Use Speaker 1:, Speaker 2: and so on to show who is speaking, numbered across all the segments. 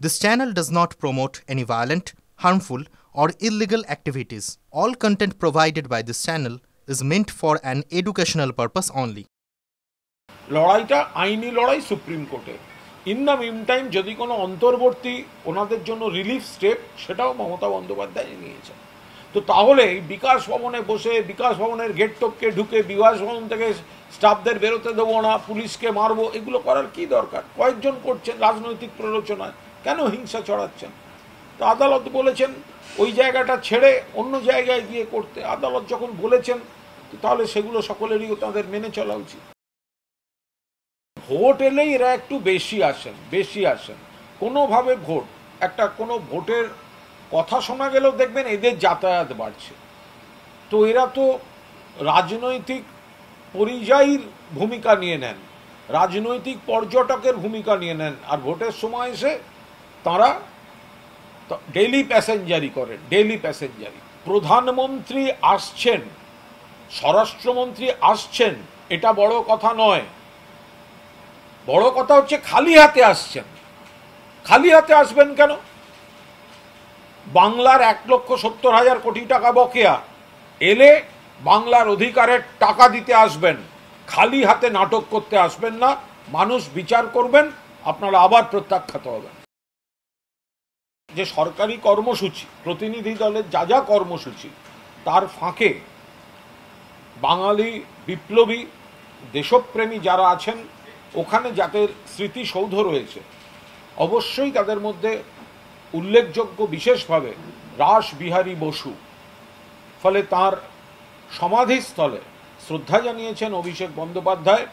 Speaker 1: This channel does not promote any violent, harmful, or illegal activities. All content provided by this channel is meant for an educational purpose only.
Speaker 2: লড়াইটা আইনি লড়াই supreme কোর্টে। In the mean time যদি কোনো অন্তর্বর্তী ওনাদের জন্য relief step সেটাও মমতা বন্দ্যোপাধ্যায় নিয়েছেন। তো তাহলে বিকাশ ভবনে বসে বিকাশ ভবনের গেট টপকে ঢুকে বিকাশ ভবন থেকে স্টাফদের বেরোতে দেবো না, পুলিশকে মারবো, এগুলো করার কি দরকার? কয়েকজন করছেন রাজনৈতিক প্ররোচনায়, কেন হিংসা ছড়াচ্ছেন? তো আদালত বলেছেন ওই জায়গাটা ছেড়ে অন্য জায়গায় গিয়ে করতে। আদালত যখন বলেছেন তাহলে সেগুলো সকলেরই তাদের মেনে চলা উচিত। ভোট এলেই এরা একটু বেশি আসেন কোনোভাবে ভোট কোনো ভোটের কথা শোনা গেলেও দেখবেন এদের যাতায়াত বাড়ছে। তো এরা তো রাজনৈতিক পরিযায়ীর ভূমিকা নিয়ে নেন, রাজনৈতিক পর্যটকের ভূমিকা নিয়ে নেন, আর ভোটের সময় এসে তারা ডেইলি প্যাসেঞ্জারি করেন, ডেইলি প্যাসেঞ্জারি। প্রধানমন্ত্রী আসছেন, স্বরাষ্ট্রমন্ত্রী আসছেন, এটা বড় কথা নয়। বড় কথা হচ্ছে খালি হাতে আসছেন। খালি হাতে আসবেন কেন? বাংলার 1,70,000 কোটি টাকা বকেয়া, এলে বাংলার অধিকারের টাকা দিতে আসবেন, খালি হাতে নাটক করতে আসবেন না। মানুষ বিচার করবেন, আপনারা আবার প্রত্যাখ্যাত হবেন। যে সরকারি কর্মসূচি, প্রতিনিধি দলের যা কর্মসূচি, তার ফাঁকে বাঙালি বিপ্লবী দেশপ্রেমী যারা আছেন, ওখানে যাদের স্মৃতিসৌধ রয়েছে, অবশ্যই তাদের মধ্যে উল্লেখযোগ্য বিশেষভাবে রাসবিহারী বসু। ফলে তার সমাধিস্থলে শ্রদ্ধা জানিয়েছেন অভিষেক বন্দ্যোপাধ্যায়,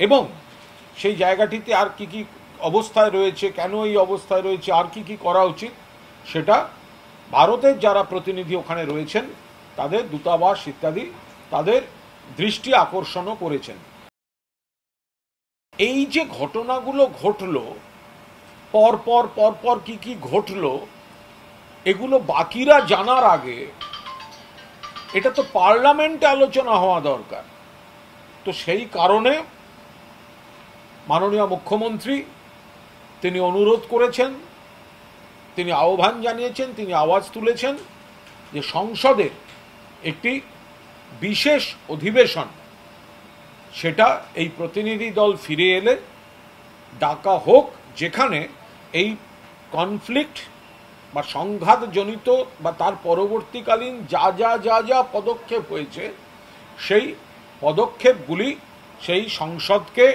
Speaker 2: এবং সেই জায়গাটিতে আর কি কি অবস্থায় রয়েছে, কেন এই অবস্থায় রয়েছে, আর কি কি করা উচিত, সেটা ভারতের যারা প্রতিনিধি ওখানে রয়েছেন, তাদের দূতাবাস ইত্যাদি তাদের দৃষ্টি আকর্ষণও করেছেন। এই যে ঘটনাগুলো ঘটলো, পরপর কি কি ঘটলো, এগুলো বাকিরা জানার আগে এটা তো পার্লামেন্টে আলোচনা হওয়া দরকার। তো সেই কারণে মাননীয় মুখ্যমন্ত্রী তিনি অনুরোধ করেছেন, তিনি আহ্বান জানিয়েছেন, তিনি আওয়াজ তুলেছেন যে সংসদের একটি বিশেষ অধিবেশন, সেটা এই প্রতিনিধি দল ফিরে এলে ডাকা হোক, যেখানে এই কনফ্লিক্ট বা সংঘাতজনিত বা তার পরবর্তীকালীন যা পদক্ষেপ হয়েছে, সেই পদক্ষেপগুলি সেই সংসদকে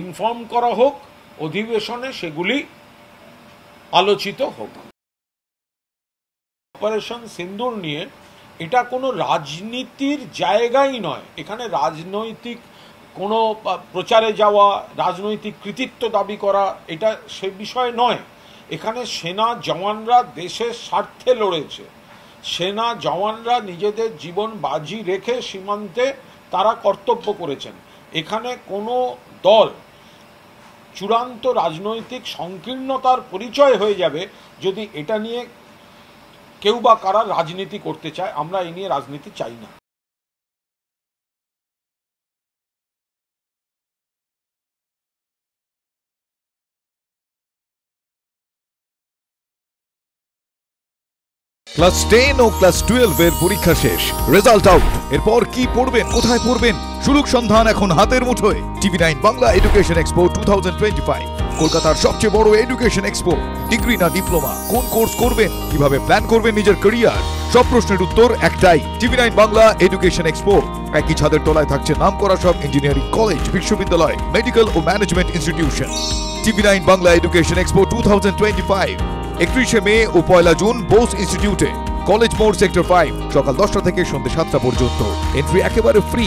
Speaker 2: ইনফর্ম করা হোক, অধিবেশনে সেগুলি আলোচিত হোক। অপারেশন সিন্দুর নিয়ে এটা কোনো রাজনীতির জায়গাই নয়। এখানে রাজনৈতিক কোনো প্রচারে যাওয়া, রাজনৈতিক কৃতিত্ব দাবি করা, এটা সে বিষয় নয়। এখানে সেনা জওয়ানরা দেশের স্বার্থে লড়েছে, সেনা জওয়ানরা নিজেদের জীবন বাজি রেখে সীমান্তে তারা কর্তব্য করেছেন। এখানে কোনো দল চূড়ান্ত রাজনৈতিক সংকীর্ণতার পরিচয় হয়ে যাবে যদি এটা নিয়ে কেউ বা কারা রাজনীতি করতে চায়। আমরা এই নিয়ে রাজনীতি চাই না।
Speaker 3: ক্লাস 10 ও ক্লাস 12 এর পরীক্ষা শেষ, রেজাল্ট আউট। এরপর কি পড়বেন, কোথায় পড়বেন, সুলুক সন্ধান এখন হাতের মুঠোয়। TV9 বাংলা এডুকেশন এক্সপো 2025, কলকাতার সবচেয়ে বড় এডুকেশন এক্সপো। ডিগ্রি না ডিপ্লোমা, কোন কোর্স করবেন, কিভাবে প্ল্যান করবেন নিজের ক্যারিয়ার, সব প্রশ্নের উত্তর একটাই। TV9 Bangla education expo. একই ছাদের তলায় থাকছে নামকরা সব ইঞ্জিনিয়ারিং কলেজ, বিশ্ববিদ্যালয়, মেডিকেল ও management institution. TV9 Bangla education expo 2025, 31 মে ও 1 জুন বোস ইনস্টিটিউটে, কলেজ মোড়, সেক্টর 5, সকাল 10টা থেকে সন্ধ্যে 7টা পর্যন্ত। এন্ট্রি একেবারে ফ্রি।